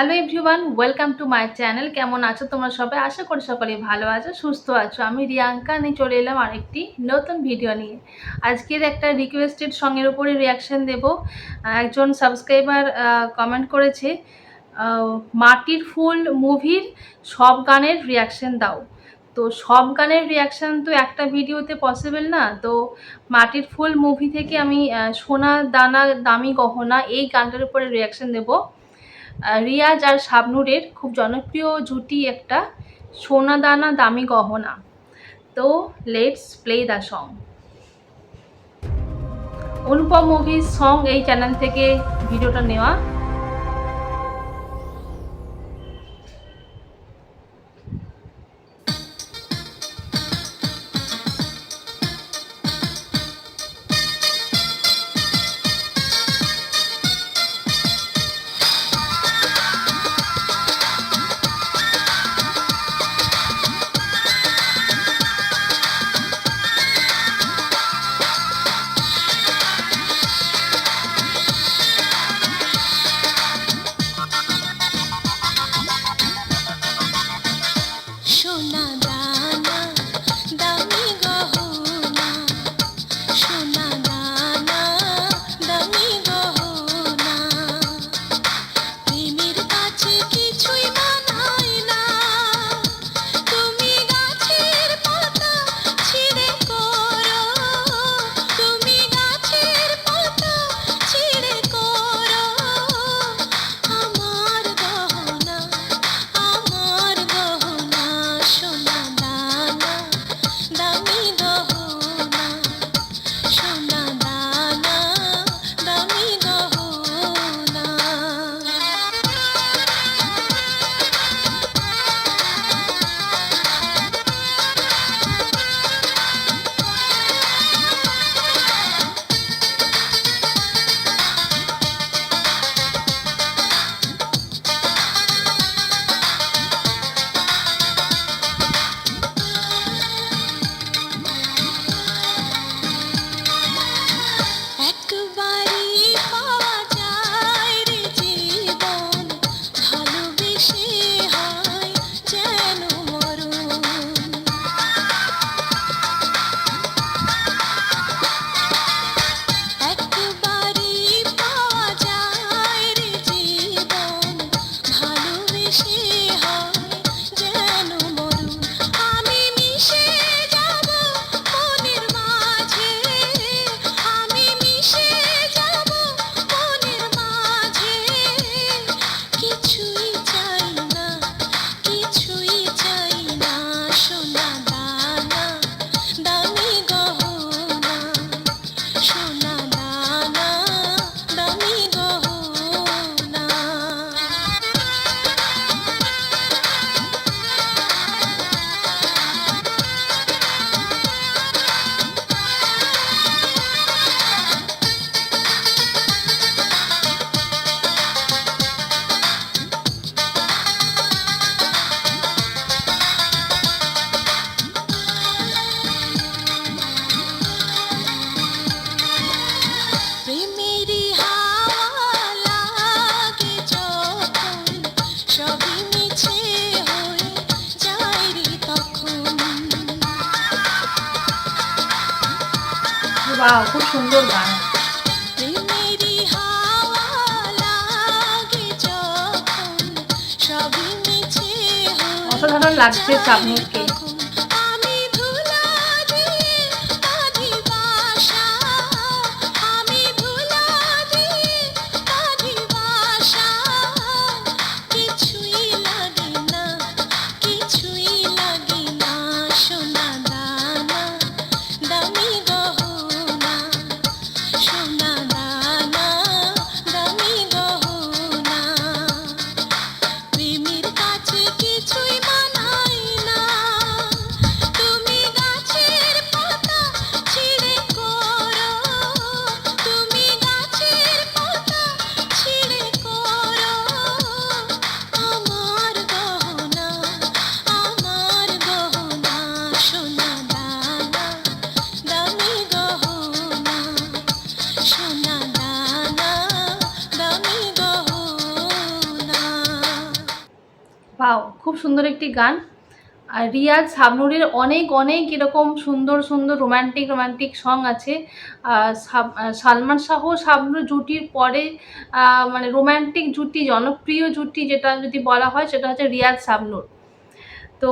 Hello everyone, welcome to my channel. কেমন আছো তোমরা সবাই? আশা করি সকলেই ভালো আছো, সুস্থ আছো। আমি রিয়াঙ্কা নিয়ে চলে এলাম আরেকটি নতুন ভিডিও নিয়ে। আজকের একটা রিকোয়েস্টেড সঙের উপরে রিয়াকশান দেব। একজন সাবস্ক্রাইবার কমেন্ট করেছে, মাটির ফুল মুভির সব গানের রিয়াকশান দাও। তো সব গানের রিয়াকশান তো একটা ভিডিওতে পসিবল না। তো মাটির ফুল মুভি থেকে আমি সোনা দানা দামি গহনা এই গানটার উপরে রিয়াকশান দেব। রিয়াজ আর শাবনূরের খুব জনপ্রিয় জুটি একটা, সোনা দানা দামি গহনা। তো let's play the song. Anupam movies song এই চ্যানেল থেকে ভিডিওটা নেওয়া। সোনা দানা দামি গহনা, সোনা দানা দামি গহনা, প্রেমের কাছে কিছুই মানায় না। তুমি গাছের পাতা ছিঁড়ে করো, তুমি গাছের পাতা ছিঁড়ে করো আমার গহনা, আমার গহনা, সোনা দানা দামি গহনা, সোনা দানা দামি গহনা। একবারই পাওয়া যায় রে জীবন, ভালোবেসে হয় যেন মরণ। একবারই পাওয়া যায় রে জীবন, ভালোবেসে হয় যেন মরণ। আমি মিশে যাব মনের মাঝে, আমি মিশে যাব মনের মাঝে, কিছুই চাই না, কিছুই চাই না, সোনা দানা দামি গহনা, সোনা দানা দামি গহনা। প্রেমেরই হাওয়া লাগে যখন, সবই মিছে হয়ে যায় রে তখন। ওয়াও, খুব সুন্দর গান। প্রেমেরই হাওয়া লাগে যখন, সবই মিছে হয়ে অসাধারণ লাগছে যায় রে শাবনূরকে। তখন। আমি ধুলা দিয়ে বাঁধি বাসা, আমি ধুলা দিয়ে বাঁধি বাসা, কিছুই লাগে না, কিছুই লাগে না, সোনা দানা দামি গহনা, সোনা দানা দামি গহনা, প্রেমের কাছে কিছুই মানায় না। ওয়াও! খুব সুন্দর একটি গান। আর রিয়াজ শাবনূরের অনেক অনেক এরকম সুন্দর সুন্দর রোমান্টিক সং আছে। সালমান শাহ ও শাবনূর জুটির পরে মানে রোমান্টিক জুটি, জনপ্রিয় জুটি যেটা যদি বলা হয় সেটা হচ্ছে রিয়াজ শাবনূর। তো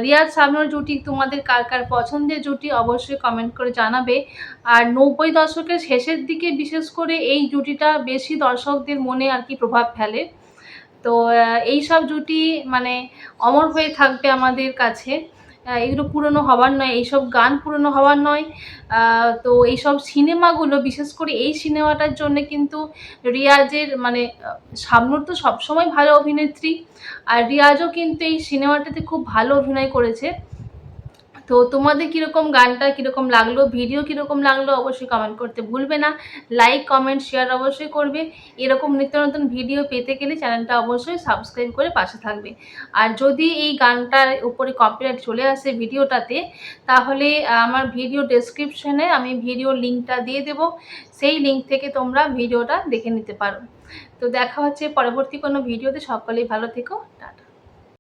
রিয়াজ শাবনূর জুটি তোমাদের কার কার পছন্দের জুটি অবশ্যই কমেন্ট করে জানাবে। আর ৯০ দশকের শেষের দিকে বিশেষ করে এই জুটিটা বেশি দর্শকদের মনে আর কি প্রভাব ফেলে। তো এইসব জুটি মানে অমর হয়ে থাকবে আমাদের কাছে। এগুলো পুরনো হওয়ার নয়, এইসব গান পুরনো হওয়ার নয়। তো এইসব সিনেমাগুলো বিশেষ করে এই সিনেমাটার জন্যে কিন্তু রিয়াজের মানে শাবনূর তো সবসময় ভালো অভিনেত্রী, আর রিয়াজও কিন্তু এই সিনেমাটাতে খুব ভালো অভিনয় করেছে। তো তোমাদের কীরকম গানটা কীরকম লাগলো, ভিডিও কীরকম লাগলো অবশ্যই কমেন্ট করতে ভুলবে না। লাইক, কমেন্ট, শেয়ার অবশ্যই করবে। এরকম নিত্য নতুন ভিডিও পেতে গেলে চ্যানেলটা অবশ্যই সাবস্ক্রাইব করে পাশে থাকবে। আর যদি এই গানটার উপরে কপিরাইট চলে আসে ভিডিওটাতে, তাহলে আমার ভিডিও ডেসক্রিপশনে আমি ভিডিও লিঙ্কটা দিয়ে দেবো। সেই লিঙ্ক থেকে তোমরা ভিডিওটা দেখে নিতে পারো। তো দেখা হচ্ছে পরবর্তী কোনো ভিডিওতে। সকলেই ভালো থেকো। টাটা।